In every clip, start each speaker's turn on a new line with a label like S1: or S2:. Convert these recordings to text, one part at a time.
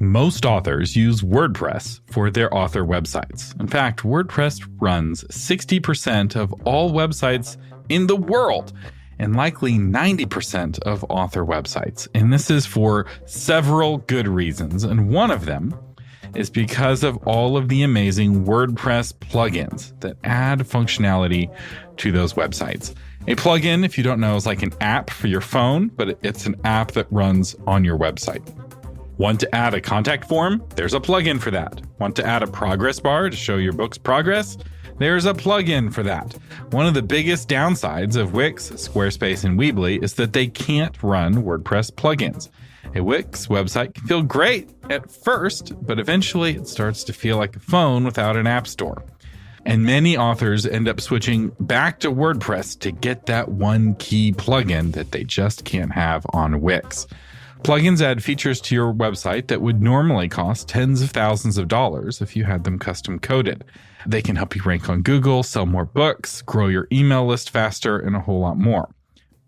S1: Most authors use WordPress for their author websites. In fact, WordPress runs 60% of all websites in the world and likely 90% of author websites. And this is for several good reasons. And one of them is because of all of the amazing WordPress plugins that add functionality to those websites. A plugin, if you don't know, is like an app for your phone, but it's an app that runs on your website. Want to add a contact form? There's a plugin for that. Want to add a progress bar to show your book's progress? There's a plugin for that. One of the biggest downsides of Wix, Squarespace, and Weebly is that they can't run WordPress plugins. A Wix website can feel great at first, but eventually it starts to feel like a phone without an app store. And many authors end up switching back to WordPress to get that one key plugin that they just can't have on Wix. Plugins add features to your website that would normally cost tens of thousands of dollars if you had them custom coded. They can help you rank on Google, sell more books, grow your email list faster, and a whole lot more.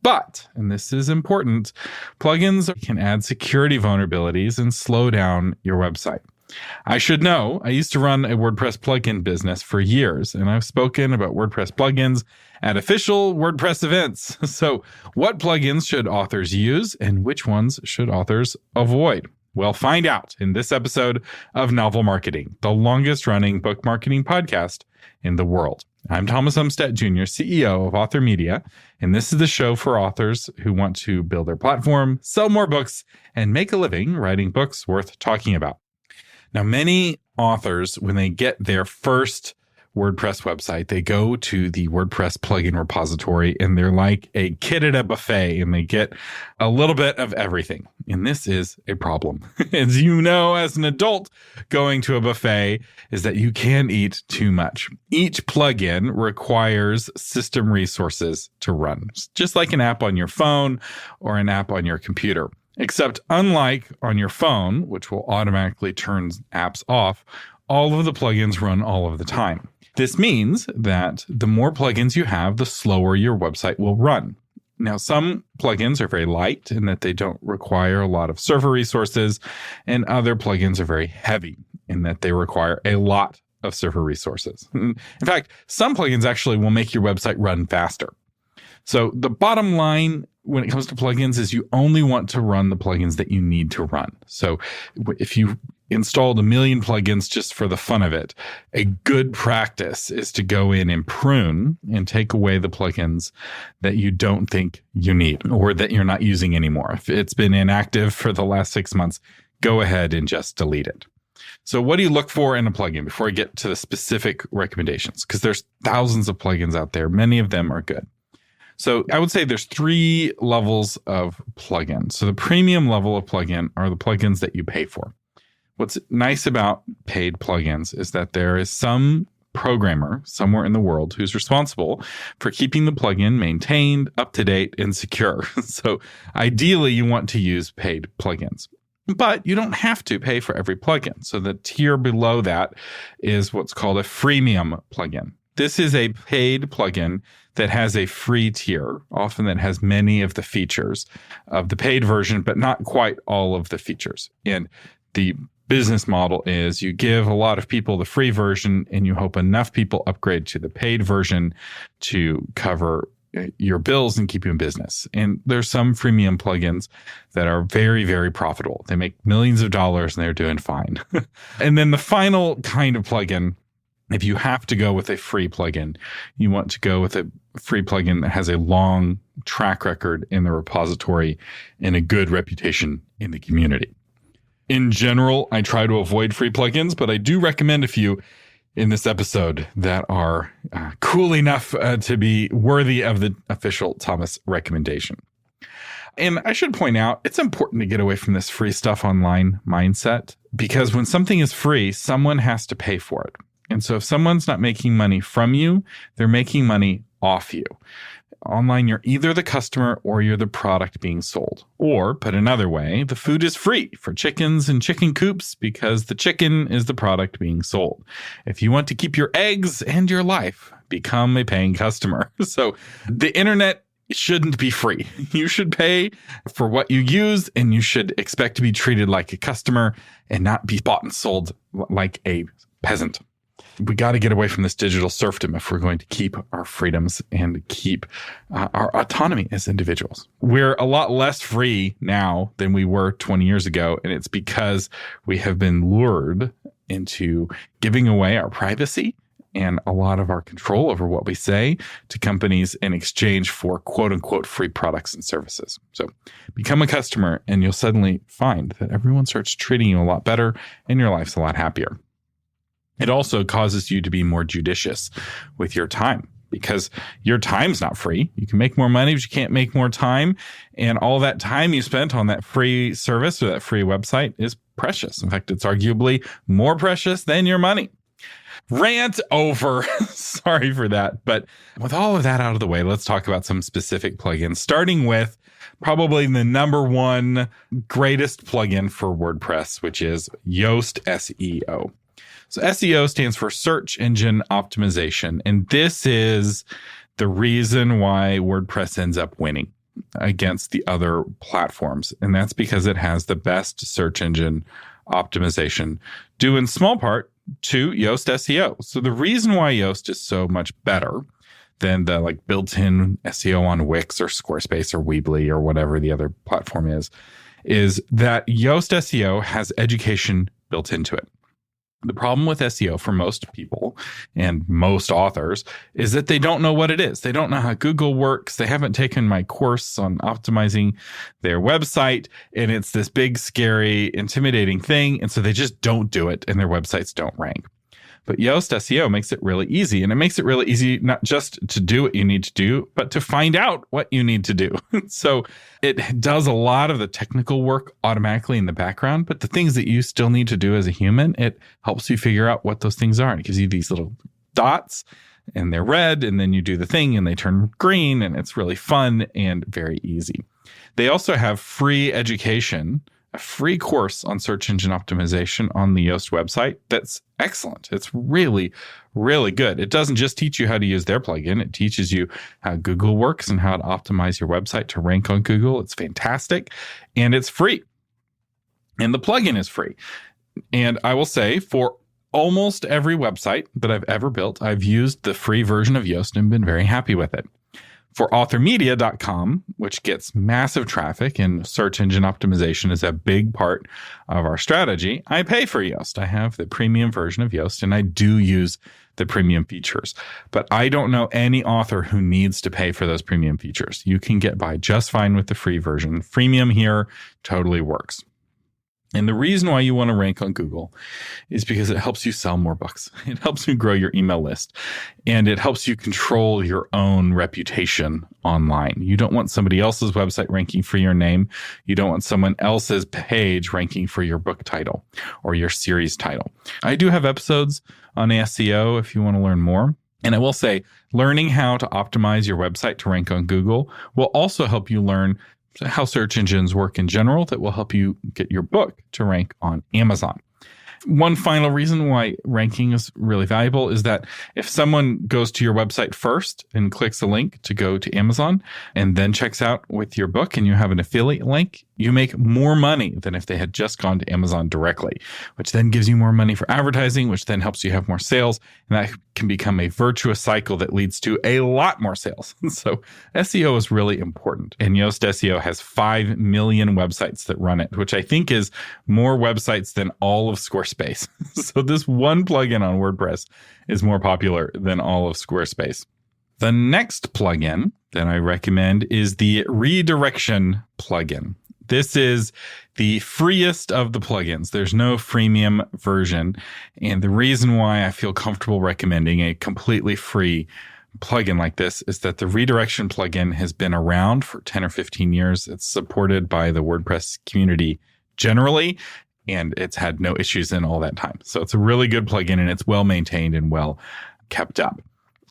S1: But, and this is important, plugins can add security vulnerabilities and slow down your website. I should know, I used to run a WordPress plugin business for years, and I've spoken about WordPress plugins at official WordPress events. So what plugins should authors use and which ones should authors avoid? Well, find out in this episode of Novel Marketing, the longest running book marketing podcast in the world. I'm Thomas Umstattd Jr., CEO of Author Media, and this is the show for authors who want to build their platform, sell more books, and make a living writing books worth talking about. Now, many authors, when they get their first WordPress website, they go to the WordPress plugin repository and they're like a kid at a buffet and they get a little bit of everything. And this is a problem. As you know, as an adult going to a buffet is that you can eat too much. Each plugin requires system resources to run, just like an app on your phone or an app on your computer. Except unlike on your phone, which will automatically turn apps off, all of the plugins run all of the time. This means that the more plugins you have, the slower your website will run. Now, some plugins are very light in that they don't require a lot of server resources, and other plugins are very heavy in that they require a lot of server resources. In fact, some plugins actually will make your website run faster. So the bottom line when it comes to plugins is you only want to run the plugins that you need to run. So if you installed 1 million plugins just for the fun of it, a good practice is to go in and prune and take away the plugins that you don't think you need or that you're not using anymore. If it's been inactive for the last 6 months, go ahead and just delete it. So what do you look for in a plugin before I get to the specific recommendations? Because there's thousands of plugins out there. Many of them are good. So I would say there's 3 levels of plugin. So the premium level of plugin are the plugins that you pay for. What's nice about paid plugins is that there is some programmer somewhere in the world who's responsible for keeping the plugin maintained, up to date, and secure. So ideally, you want to use paid plugins. But you don't have to pay for every plugin. So the tier below that is what's called a freemium plugin. This is a paid plugin that has a free tier, often that has many of the features of the paid version, but not quite all of the features. And the business model is you give a lot of people the free version and you hope enough people upgrade to the paid version to cover your bills and keep you in business. And there's some freemium plugins that are very, very profitable. They make millions of dollars and they're doing fine. And then the final kind of plugin, if you have to go with a free plugin, you want to go with a free plugin that has a long track record in the repository and a good reputation in the community. In general, I try to avoid free plugins, but I do recommend a few in this episode that are cool enough to be worthy of the official Thomas recommendation. And I should point out, it's important to get away from this free stuff online mindset, because when something is free, someone has to pay for it. And so if someone's not making money from you, they're making money off you. Online, you're either the customer or you're the product being sold. Or, put another way, the food is free for chickens and chicken coops because the chicken is the product being sold. If you want to keep your eggs and your life, become a paying customer. So the internet It shouldn't be free. You should pay for what you use, and you should expect to be treated like a customer and not be bought and sold like a peasant. We got to get away from this digital serfdom if we're going to keep our freedoms and keep our autonomy as individuals. We're a lot less free now than we were 20 years ago, and it's because we have been lured into giving away our privacy and a lot of our control over what we say to companies in exchange for quote unquote free products and services. So become a customer and you'll suddenly find that everyone starts treating you a lot better and your life's a lot happier. It also causes you to be more judicious with your time because your time's not free. You can make more money, but you can't make more time. And all that time you spent on that free service or that free website is precious. In fact, it's arguably more precious than your money. Rant over. Sorry for that. But with all of that out of the way, let's talk about some specific plugins, starting with probably the number one greatest plugin for WordPress, which is Yoast SEO. So SEO stands for Search Engine Optimization. And this is the reason why WordPress ends up winning against the other platforms. And that's because it has the best search engine optimization, due in small part to Yoast SEO. So the reason why Yoast is so much better than the built-in SEO on Wix or Squarespace or Weebly or whatever the other platform is that Yoast SEO has education built into it. The problem with SEO for most people and most authors is that they don't know what it is. They don't know how Google works. They haven't taken my course on optimizing their website. And it's this big, scary, intimidating thing. And so they just don't do it and their websites don't rank. But Yoast SEO makes it really easy. And it makes it really easy not just to do what you need to do, but to find out what you need to do. So it does a lot of the technical work automatically in the background, but the things that you still need to do as a human, it helps you figure out what those things are. And it gives you these little dots and they're red, and then you do the thing and they turn green, and it's really fun and very easy. They also have free education, a free course on search engine optimization on the Yoast website that's excellent. It's really, really good. It doesn't just teach you how to use their plugin. It teaches you how Google works and how to optimize your website to rank on Google. It's fantastic, and it's free. And the plugin is free. And I will say, for almost every website that I've ever built, I've used the free version of Yoast and been very happy with it. For authormedia.com, which gets massive traffic and search engine optimization is a big part of our strategy, I pay for Yoast. I have the premium version of Yoast, and I do use the premium features. But I don't know any author who needs to pay for those premium features. You can get by just fine with the free version. Freemium here totally works. And the reason why you want to rank on Google is because it helps you sell more books. It helps you grow your email list, and it helps you control your own reputation online. You don't want somebody else's website ranking for your name. You don't want someone else's page ranking for your book title or your series title. I do have episodes on SEO if you want to learn more. And I will say, learning how to optimize your website to rank on Google will also help you learn how search engines work in general that will help you get your book to rank on Amazon. One final reason why ranking is really valuable is that if someone goes to your website first and clicks a link to go to Amazon and then checks out with your book and you have an affiliate link, you make more money than if they had just gone to Amazon directly, which then gives you more money for advertising, which then helps you have more sales. And that can become a virtuous cycle that leads to a lot more sales. So SEO is really important. And Yoast SEO has 5 million websites that run it, which I think is more websites than all of Squarespace. So this one plugin on WordPress is more popular than all of Squarespace. The next plugin that I recommend is the redirection plugin. This is the freest of the plugins. There's no freemium version. And the reason why I feel comfortable recommending a completely free plugin like this is that the redirection plugin has been around for 10 or 15 years. It's supported by the WordPress community generally, and it's had no issues in all that time. So it's a really good plugin, and it's well maintained and well kept up.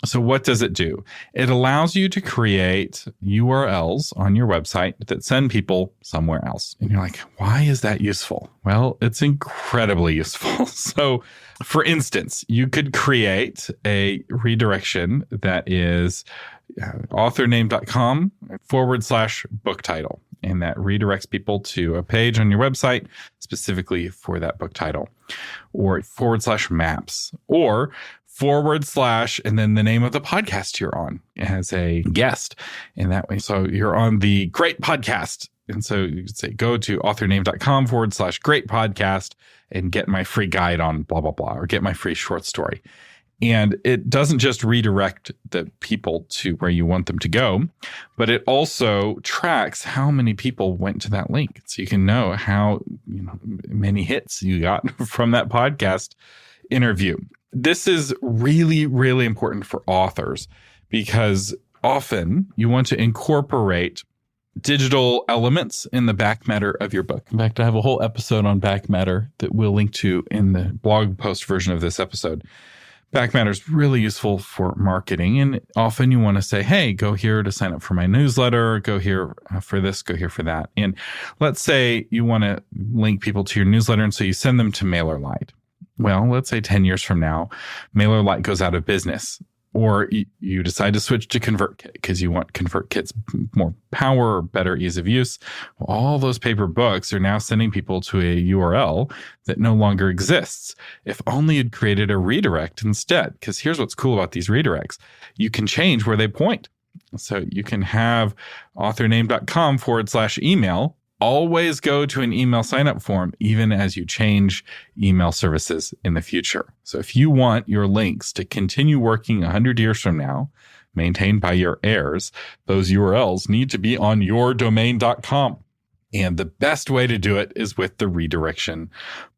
S1: So what does it do? It allows you to create URLs on your website that send people somewhere else. And you're like, why is that useful? Well, it's incredibly useful. So for instance, you could create a redirection that is authorname.com/book title. And that redirects people to a page on your website specifically for that book title, or /maps, or / and then the name of the podcast you're on as a guest. And that way, so you're on the Great Podcast. And so you could say, go to authorname.com /great podcast and get my free guide on blah, blah, blah, or get my free short story. And it doesn't just redirect the people to where you want them to go, but it also tracks how many people went to that link. So you can know how many hits you got from that podcast interview. This is really, really important for authors because often you want to incorporate digital elements in the back matter of your book. In fact, I have a whole episode on back matter that we'll link to in the blog post version of this episode. Back matter is really useful for marketing. And often you want to say, hey, go here to sign up for my newsletter, go here for this, go here for that. And let's say you want to link people to your newsletter. And so you send them to MailerLite. Well, let's say 10 years from now, MailerLite goes out of business, or you decide to switch to ConvertKit because you want ConvertKit's more power or better ease of use. Well, all those paper books are now sending people to a URL that no longer exists. If only you'd created a redirect instead, because here's what's cool about these redirects. You can change where they point. So you can have authorname.com /email always go to an email sign-up form, even as you change email services in the future. So if you want your links to continue working 100 years from now, maintained by your heirs, those URLs need to be on yourdomain.com. And the best way to do it is with the redirection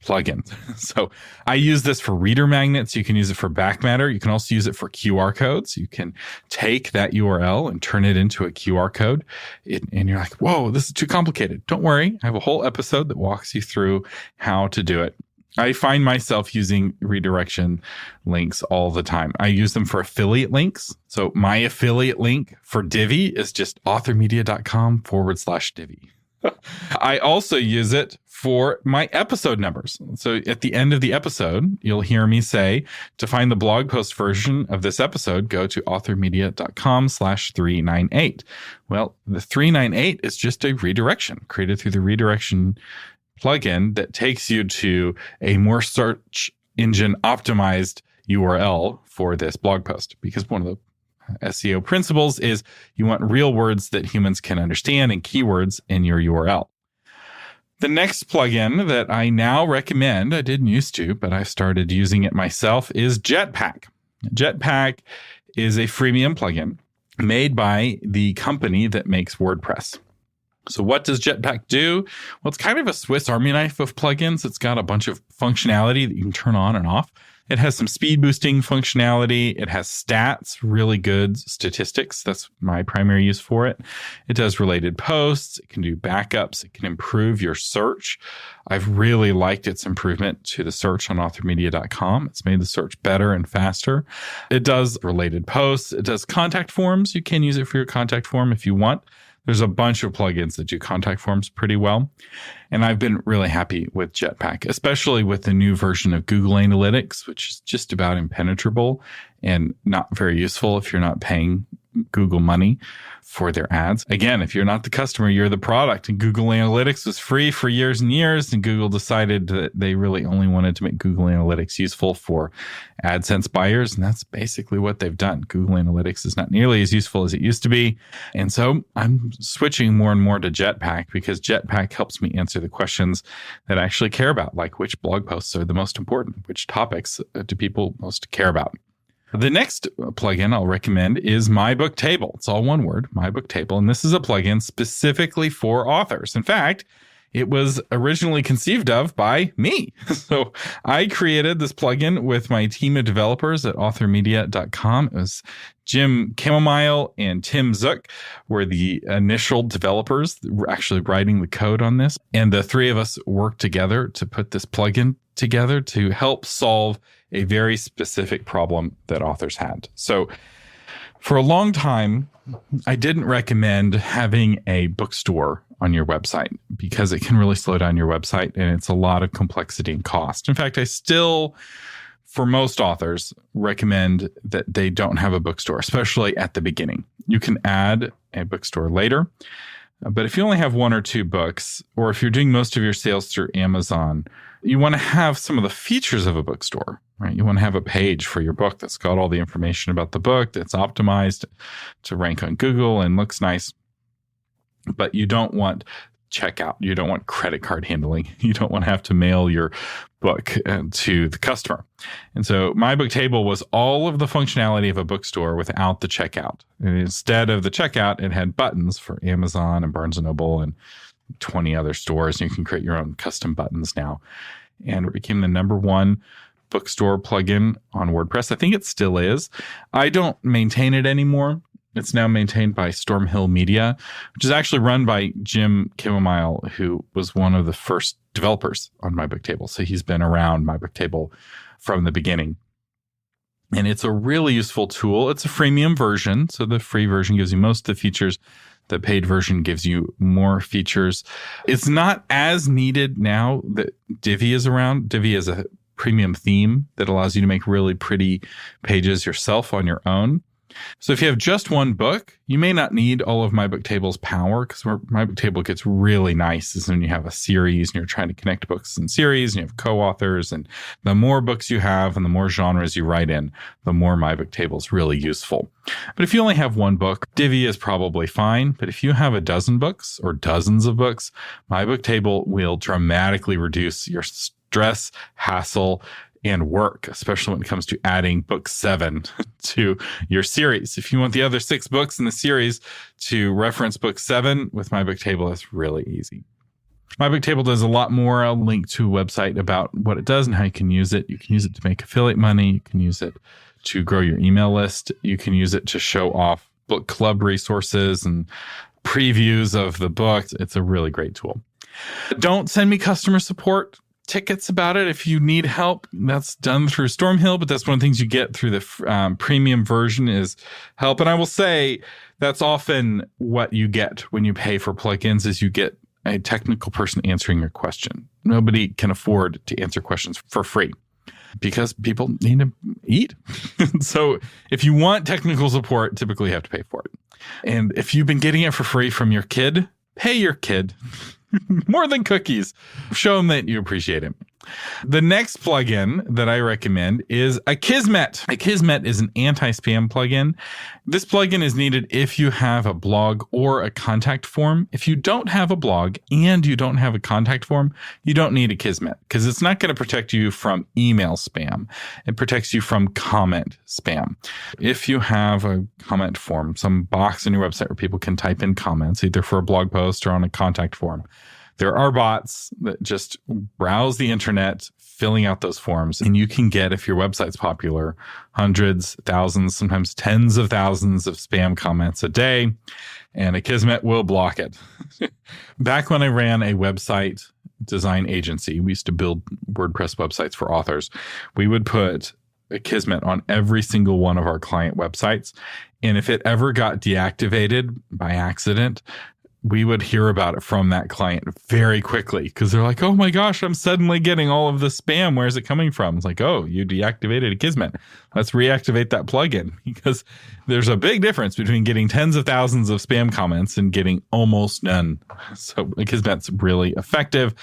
S1: plugin. So I use this for reader magnets. You can use it for back matter. You can also use it for QR codes. You can take that URL and turn it into a QR code. And you're like, whoa, this is too complicated. Don't worry. I have a whole episode that walks you through how to do it. I find myself using redirection links all the time. I use them for affiliate links. So my affiliate link for Divi is just authormedia.com /Divi. I also use it for my episode numbers. So at the end of the episode, you'll hear me say, to find the blog post version of this episode, go to authormedia.com /398. Well, the 398 is just a redirection created through the redirection plugin that takes you to a more search engine optimized URL for this blog post, because one of the SEO principles is you want real words that humans can understand and keywords in your URL. The next plugin that I now recommend, I didn't used to, but I started using it myself, is Jetpack. Jetpack is a freemium plugin made by the company that makes WordPress. So what does Jetpack do? Well, it's kind of a Swiss Army knife of plugins. It's got a bunch of functionality that you can turn on and off. It has some speed boosting functionality. It has stats, really good statistics. That's my primary use for it. It does related posts. It can do backups. It can improve your search. I've really liked its improvement to the search on authormedia.com. It's made the search better and faster. It does related posts. It does contact forms. You can use it for your contact form if you want. There's a bunch of plugins that do contact forms pretty well. And I've been really happy with Jetpack, especially with the new version of Google Analytics, which is just about impenetrable and not very useful if you're not paying Google money for their ads. Again, if you're not the customer, you're the product. And Google Analytics was free for years and years. And Google decided that they really only wanted to make Google Analytics useful for AdSense buyers. And that's basically what they've done. Google Analytics is not nearly as useful as it used to be. And so I'm switching more and more to Jetpack because Jetpack helps me answer the questions that I actually care about, like which blog posts are the most important, which topics do people most care about. The next plugin I'll recommend is My Book Table. It's all one word, My Book Table. And this is a plugin specifically for authors. In fact, it was originally conceived of by me. So I created this plugin with my team of developers at authormedia.com. It was Jim Chamomile and Tim Zook were the initial developers that were actually writing the code on this. And the three of us worked together to put this plugin together to help solve a very specific problem that authors had. So for a long time, I didn't recommend having a bookstore on your website because it can really slow down your website and it's a lot of complexity and cost. In fact, I still, for most authors, recommend that they don't have a bookstore, especially at the beginning. You can add a bookstore later, but if you only have one or two books, or if you're doing most of your sales through Amazon, you want to have some of the features of a bookstore, right? You want to have a page for your book that's got all the information about the book, that's optimized to rank on Google and looks nice. But you don't want checkout. You don't want credit card handling. You don't want to have to mail your book to the customer. And so my book table was all of the functionality of a bookstore without the checkout. And instead of the checkout, it had buttons for Amazon and Barnes & Noble and 20 other stores. And you can create your own custom buttons now. And it became the number one bookstore plugin on WordPress. I think it still is. I don't maintain it anymore. It's now maintained by Stormhill Media, which is actually run by Jim Chamomile, who was one of the first developers on my book table. So he's been around my book table from the beginning. And it's a really useful tool. It's a freemium version. So the free version gives you most of the features. The paid version gives you more features. It's not as needed now that Divi is around. Divi is a premium theme that allows you to make really pretty pages yourself on your own. So if you have just one book, you may not need all of my book table's power, because my book table gets really nice is when you have a series and you're trying to connect books in series and you have co-authors. And the more books you have and the more genres you write in, the more my book table is really useful. But if you only have one book, Divi is probably fine. But if you have a dozen books or dozens of books, my book table will dramatically reduce your stress, hassle, and work, especially when it comes to adding book 7 to your series. If you want the other 6 books in the series to reference book 7 with my book table, it's really easy. My book table does a lot more. I'll link to a website about what it does and how you can use it. You can use it to make affiliate money. You can use it to grow your email list. You can use it to show off book club resources and previews of the books. It's a really great tool. Don't send me customer support tickets about it. If you need help, that's done through Stormhill, but that's one of the things you get through the premium version is help. And I will say that's often what you get when you pay for plugins is you get a technical person answering your question. Nobody can afford to answer questions for free because people need to eat. So if you want technical support, typically you have to pay for it. And if you've been getting it for free from your kid, pay your kid. More than cookies. Show them that you appreciate it. The next plugin that I recommend is Akismet. Akismet is an anti-spam plugin. This plugin is needed if you have a blog or a contact form. If you don't have a blog and you don't have a contact form, you don't need Akismet because it's not going to protect you from email spam. It protects you from comment spam. If you have a comment form, some box on your website where people can type in comments, either for a blog post or on a contact form, there are bots that just browse the internet, filling out those forms. And you can get, if your website's popular, hundreds, thousands, sometimes tens of thousands of spam comments a day. And Akismet will block it. Back when I ran a website design agency, we used to build WordPress websites for authors. We would put Akismet on every single one of our client websites. And if it ever got deactivated by accident, we would hear about it from that client very quickly because they're like, oh my gosh, I'm suddenly getting all of the spam. Where's it coming from? It's like, oh, you deactivated Akismet. Let's reactivate that plugin because there's a big difference between getting tens of thousands of spam comments and getting almost none. So Akismet's really effective.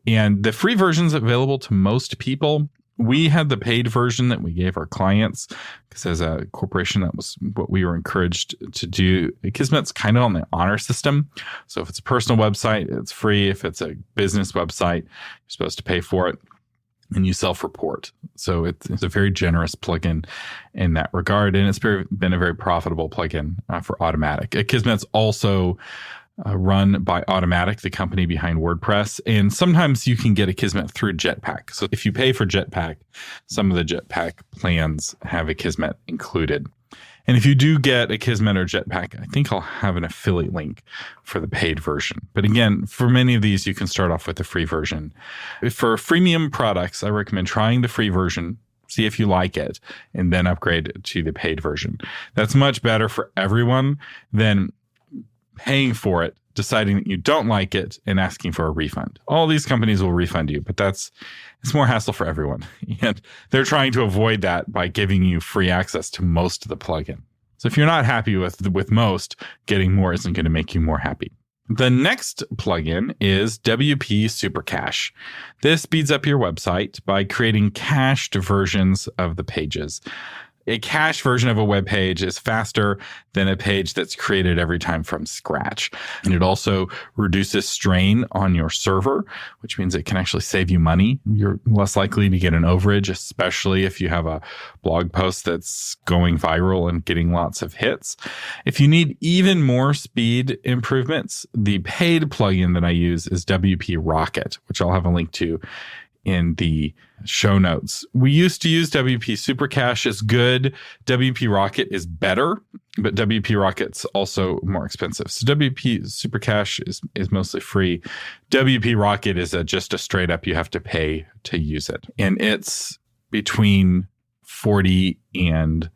S1: And the free version's available to most people. We had the paid version that we gave our clients because as a corporation, that was what we were encouraged to do. Akismet's kind of on the honor system. So if it's a personal website, it's free. If it's a business website, you're supposed to pay for it and you self-report. So it's a very generous plugin in that regard. And it's been a very profitable plugin for Automatic. Akismet's also run by Automatic, the company behind WordPress. And sometimes you can get Akismet through Jetpack. So if you pay for Jetpack, some of the Jetpack plans have Akismet included. And if you do get Akismet or Jetpack, I think I'll have an affiliate link for the paid version. But again, for many of these, you can start off with the free version. For freemium products, I recommend trying the free version, see if you like it, and then upgrade to the paid version. That's much better for everyone than paying for it, deciding that you don't like it, and asking for a refund. All these companies will refund you, but it's more hassle for everyone. And they're trying to avoid that by giving you free access to most of the plugin. So if you're not happy with most, getting more isn't going to make you more happy. The next plugin is WP Super Cache. This speeds up your website by creating cached versions of the pages. A cache version of a web page is faster than a page that's created every time from scratch. And it also reduces strain on your server, which means it can actually save you money. You're less likely to get an overage, especially if you have a blog post that's going viral and getting lots of hits. If you need even more speed improvements, the paid plugin that I use is WP Rocket, which I'll have a link to in the show notes. We used to use WP Super Cache. It's good. WP Rocket is better, but WP Rocket's also more expensive. So WP Super Cache is mostly free. WP Rocket is just a straight up, you have to pay to use it. And it's between $40 and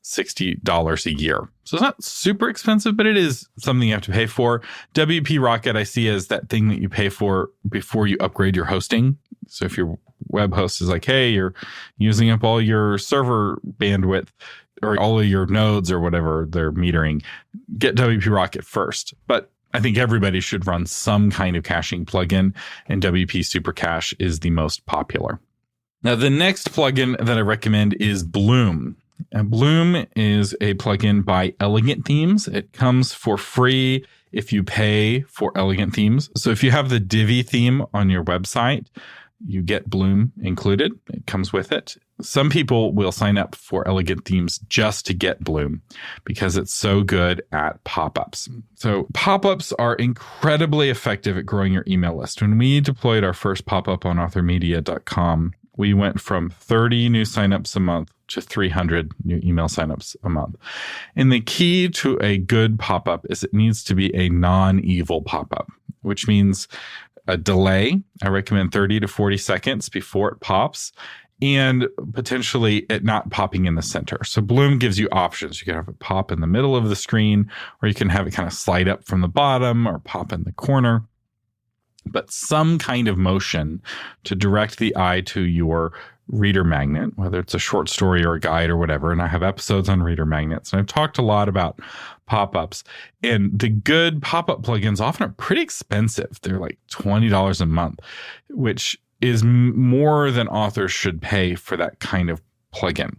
S1: $60 a year. So it's not super expensive, but it is something you have to pay for. WP Rocket I see as that thing that you pay for before you upgrade your hosting. So if your web host is like, hey, you're using up all your server bandwidth or all of your nodes or whatever they're metering, get WP Rocket first. But I think everybody should run some kind of caching plugin, and WP Super Cache is the most popular. Now, the next plugin that I recommend is Bloom. And Bloom is a plugin by Elegant Themes. It comes for free if you pay for Elegant Themes. So if you have the Divi theme on your website, you get Bloom included. It comes with it. Some people will sign up for Elegant Themes just to get Bloom because it's so good at pop-ups. So pop-ups are incredibly effective at growing your email list. When we deployed our first pop-up on authormedia.com, we went from 30 new signups a month to 300 new email signups a month. And the key to a good pop-up is it needs to be a non-evil pop-up, which means a delay. I recommend 30 to 40 seconds before it pops, and potentially it not popping in the center. So Bloom gives you options. You can have it pop in the middle of the screen, or you can have it kind of slide up from the bottom or pop in the corner. But some kind of motion to direct the eye to your reader magnet, whether it's a short story or a guide or whatever. And I have episodes on reader magnets, and I've talked a lot about pop-ups. And the good pop-up plugins often are pretty expensive. They're like $20 a month, which is more than authors should pay for that kind of plugin.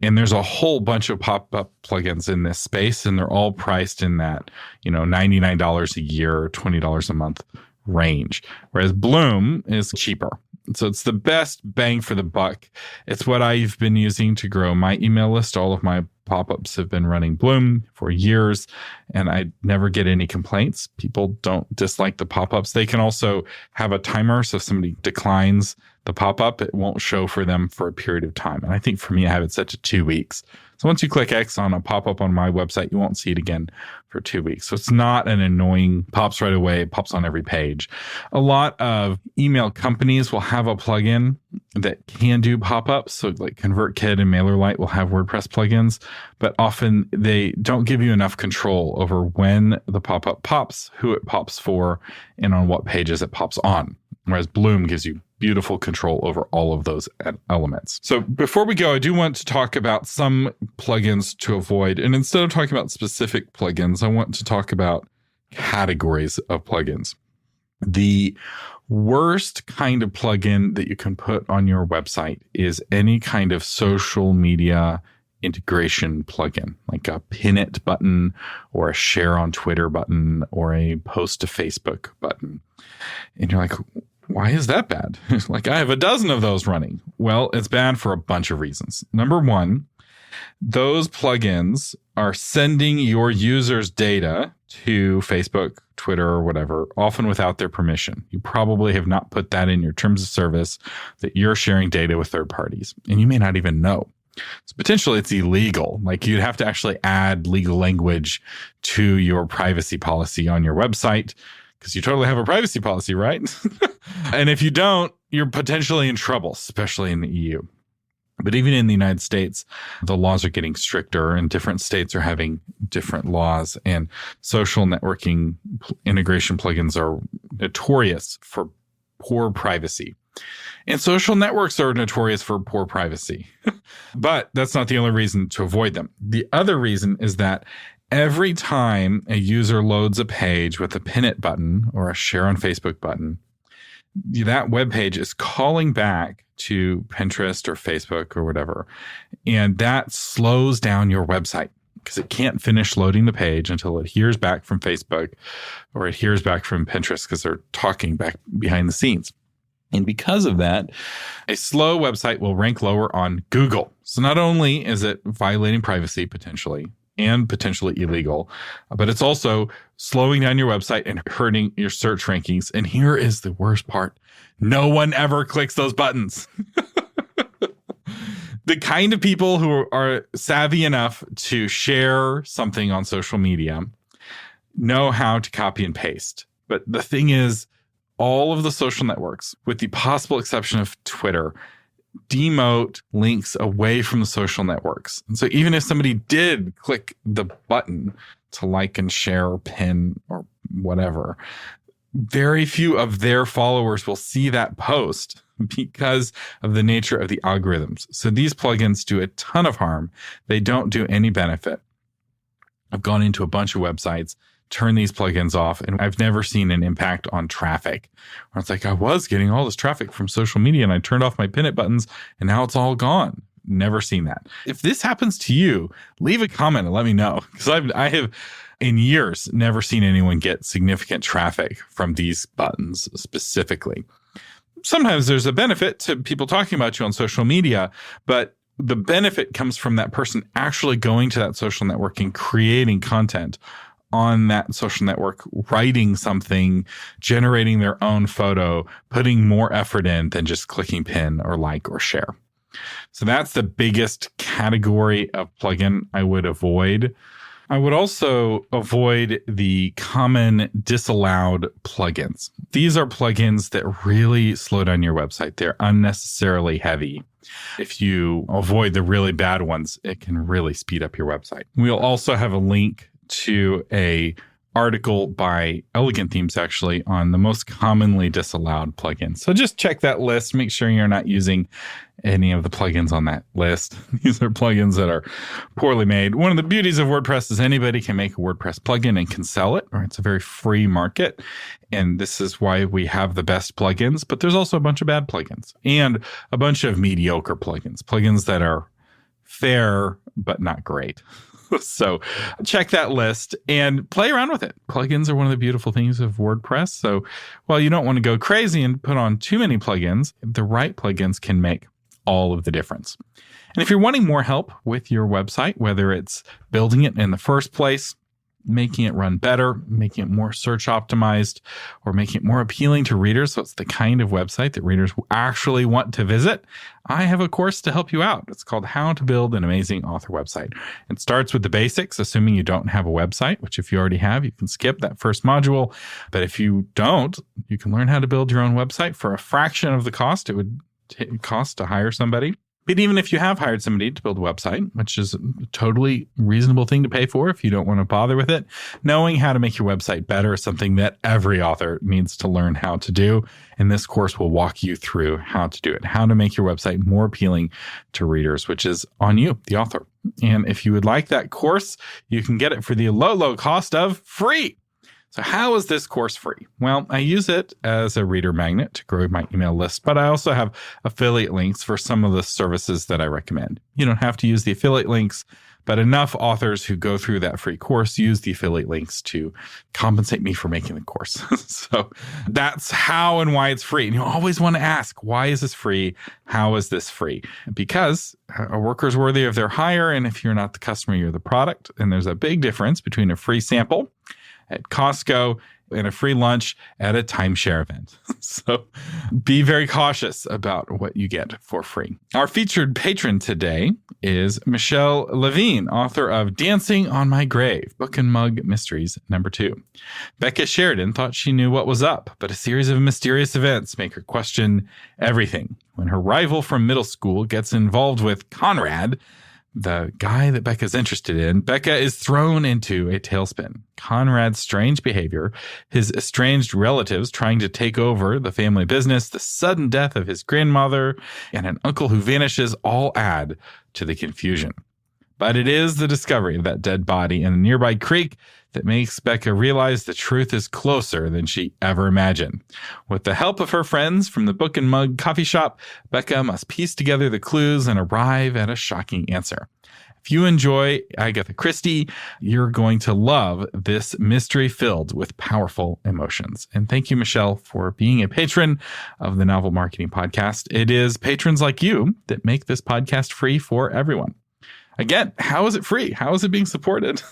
S1: And there's a whole bunch of pop-up plugins in this space, and they're all priced in that, $99 a year, $20 a month range, whereas Bloom is cheaper. So it's the best bang for the buck. It's what I've been using to grow my email list. All of my pop-ups have been running Bloom for years, and I never get any complaints. People don't dislike the pop-ups. They can also have a timer, so if somebody declines the pop-up, it won't show for them for a period of time. And I think for me, I have it set to 2 weeks. So once you click X on a pop-up on my website, you won't see it again for 2 weeks. So it's not an annoying pops right away. It pops on every page. A lot of email companies will have a plugin that can do pop-ups. So like ConvertKit and MailerLite will have WordPress plugins, but often they don't give you enough control over when the pop-up pops, who it pops for, and on what pages it pops on. Whereas Bloom gives you beautiful control over all of those elements. So before we go, I do want to talk about some plugins to avoid. And instead of talking about specific plugins, I want to talk about categories of plugins. The worst kind of plugin that you can put on your website is any kind of social media integration plugin, like a pin it button or a share on Twitter button or a post to Facebook button. And you're like, why is that bad? Like, I have a dozen of those running. Well, it's bad for a bunch of reasons. Number one, those plugins are sending your users' data to Facebook, Twitter, or whatever, often without their permission. You probably have not put that in your terms of service that you're sharing data with third parties, and you may not even know. So potentially it's illegal. Like you'd have to actually add legal language to your privacy policy on your website because you totally have a privacy policy, right? And if you don't, you're potentially in trouble, especially in the EU. But even in the United States, the laws are getting stricter and different states are having different laws. And social networking integration plugins are notorious for poor privacy. And social networks are notorious for poor privacy. But that's not the only reason to avoid them. The other reason is that every time a user loads a page with a pin it button or a share on Facebook button, that web page is calling back to Pinterest or Facebook or whatever. And that slows down your website because it can't finish loading the page until it hears back from Facebook or it hears back from Pinterest because they're talking back behind the scenes. And because of that, a slow website will rank lower on Google. So not only is it violating privacy potentially and potentially illegal, but it's also slowing down your website and hurting your search rankings. And here is the worst part. No one ever clicks those buttons. The kind of people who are savvy enough to share something on social media know how to copy and paste. But the thing is, all of the social networks, with the possible exception of Twitter, demote links away from the social networks. And so even if somebody did click the button to like and share or pin or whatever, very few of their followers will see that post because of the nature of the algorithms. So these plugins do a ton of harm. They don't do any benefit. I've gone into a bunch of websites, turn these plugins off, and I've never seen an impact on traffic. Where it's like, I was getting all this traffic from social media and I turned off my pin it buttons and now it's all gone. Never seen that. If this happens to you, leave a comment and let me know, because I have in years never seen anyone get significant traffic from these buttons specifically. Sometimes there's a benefit to people talking about you on social media, but the benefit comes from that person actually going to that social network and creating content on that social network, writing something, generating their own photo, putting more effort in than just clicking pin or like or share. So that's the biggest category of plugin I would avoid. I would also avoid the common disallowed plugins. These are plugins that really slow down your website. They're unnecessarily heavy. If you avoid the really bad ones, it can really speed up your website. We'll also have a link to a article by Elegant Themes actually on the most commonly disallowed plugins. So just check that list. Make sure you're not using any of the plugins on that list. These are plugins that are poorly made. One of the beauties of WordPress is anybody can make a WordPress plugin and can sell it, or it's a very free market. And this is why we have the best plugins, but there's also a bunch of bad plugins and a bunch of mediocre plugins that are fair, but not great. So check that list and play around with it. Plugins are one of the beautiful things of WordPress. So while you don't want to go crazy and put on too many plugins, the right plugins can make all of the difference. And if you're wanting more help with your website, whether it's building it in the first place, making it run better, making it more search optimized, or making it more appealing to readers, so it's the kind of website that readers actually want to visit, I have a course to help you out. It's called How to Build an Amazing Author Website. It starts with the basics, assuming you don't have a website, which if you already have, you can skip that first module. But if you don't, you can learn how to build your own website for a fraction of the cost it would cost to hire somebody. But even if you have hired somebody to build a website, which is a totally reasonable thing to pay for if you don't want to bother with it, knowing how to make your website better is something that every author needs to learn how to do. And this course will walk you through how to do it, how to make your website more appealing to readers, which is on you, the author. And if you would like that course, you can get it for the low cost of free. So how is this course free? Well, I use it as a reader magnet to grow my email list, but I also have affiliate links for some of the services that I recommend. You don't have to use the affiliate links, but enough authors who go through that free course use the affiliate links to compensate me for making the course. So that's how and why it's free. And you always want to ask, why is this free? How is this free? Because a worker is worthy of their hire. And if you're not the customer, you're the product. And there's a big difference between a free sample at Costco, and a free lunch at a timeshare event. So be very cautious about what you get for free. Our featured patron today is Michelle Levine, author of Dancing on My Grave, Book and Mug Mysteries #2. Becca Sheridan thought she knew what was up, but a series of mysterious events make her question everything. When her rival from middle school gets involved with Conrad, the guy that Becca's interested in, Becca is thrown into a tailspin. Conrad's strange behavior, his estranged relatives trying to take over the family business, the sudden death of his grandmother, and an uncle who vanishes all add to the confusion. But it is the discovery of that dead body in a nearby creek that makes Becca realize the truth is closer than she ever imagined. With the help of her friends from the Book and Mug coffee shop, Becca must piece together the clues and arrive at a shocking answer. If you enjoy Agatha Christie, you're going to love this mystery filled with powerful emotions. And thank you, Michelle, for being a patron of the Novel Marketing Podcast. It is patrons like you that make this podcast free for everyone. Again, how is it free? How is it being supported?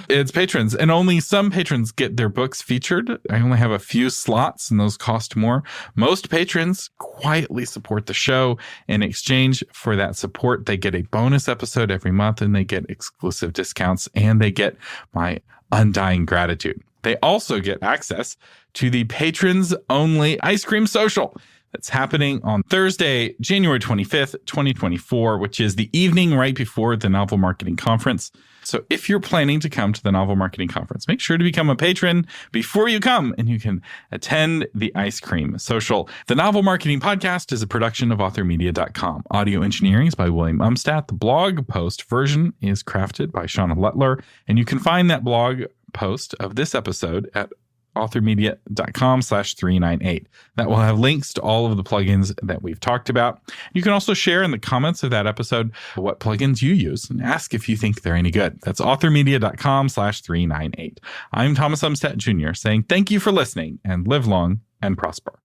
S1: It's patrons, and only some patrons get their books featured. I only have a few slots, and those cost more. Most patrons quietly support the show. In exchange for that support, they get a bonus episode every month, and they get exclusive discounts, and they get my undying gratitude. They also get access to the patrons-only Ice Cream Social. That's happening on Thursday, January 25th, 2024, which is the evening right before the Novel Marketing Conference. So if you're planning to come to the Novel Marketing Conference, make sure to become a patron before you come, and you can attend the Ice Cream Social. The Novel Marketing Podcast is a production of authormedia.com. Audio engineering is by William Umstadt. The blog post version is crafted by Shauna Lutler, and you can find that blog post of this episode at authormedia.com/398. That will have links to all of the plugins that we've talked about. You can also share in the comments of that episode what plugins you use and ask if you think they're any good. That's authormedia.com/398. I'm Thomas Umstadt Jr. saying thank you for listening and live long and prosper.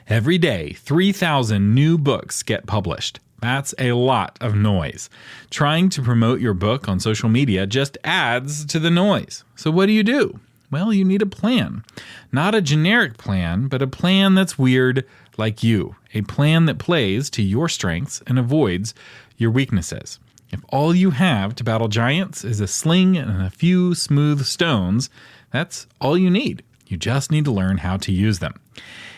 S1: Every day, 3,000 new books get published. That's a lot of noise. Trying to promote your book on social media just adds to the noise. So what do? Well, you need a plan. Not a generic plan, but a plan that's weird like you. A plan that plays to your strengths and avoids your weaknesses. If all you have to battle giants is a sling and a few smooth stones, that's all you need. You just need to learn how to use them.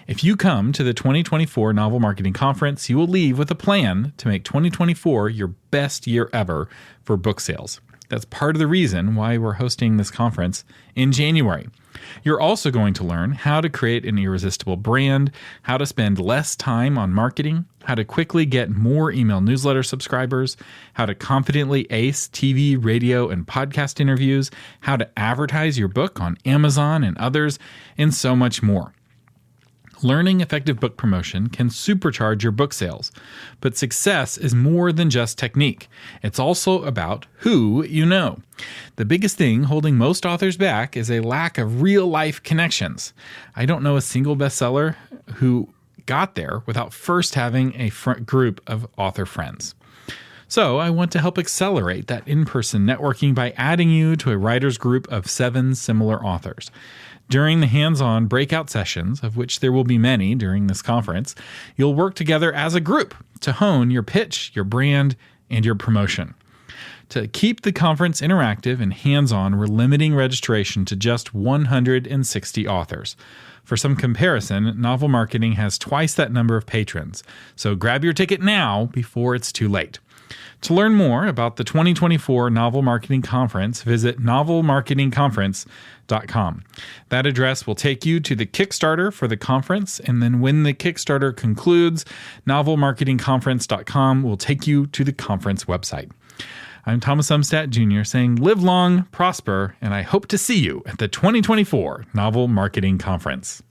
S1: If you come to the 2024 Novel Marketing Conference, you will leave with a plan to make 2024 your best year ever for book sales. That's part of the reason why we're hosting this conference in January. You're also going to learn how to create an irresistible brand, how to spend less time on marketing, how to quickly get more email newsletter subscribers, how to confidently ace TV, radio, and podcast interviews, how to advertise your book on Amazon and others, and so much more. Learning effective book promotion can supercharge your book sales, but success is more than just technique. It's also about who you know. The biggest thing holding most authors back is a lack of real-life connections. I don't know a single bestseller who got there without first having a group of author friends. So I want to help accelerate that in-person networking by adding you to a writers group of 7 similar authors. During the hands-on breakout sessions, of which there will be many during this conference, you'll work together as a group to hone your pitch, your brand, and your promotion. To keep the conference interactive and hands-on, we're limiting registration to just 160 authors. For some comparison, Novel Marketing has twice that number of patrons, so grab your ticket now before it's too late. To learn more about the 2024 Novel Marketing Conference, visit novelmarketingconference.com. That address will take you to the Kickstarter for the conference, and then when the Kickstarter concludes, novelmarketingconference.com will take you to the conference website. I'm Thomas Umstadt Jr. saying live long, prosper, and I hope to see you at the 2024 Novel Marketing Conference.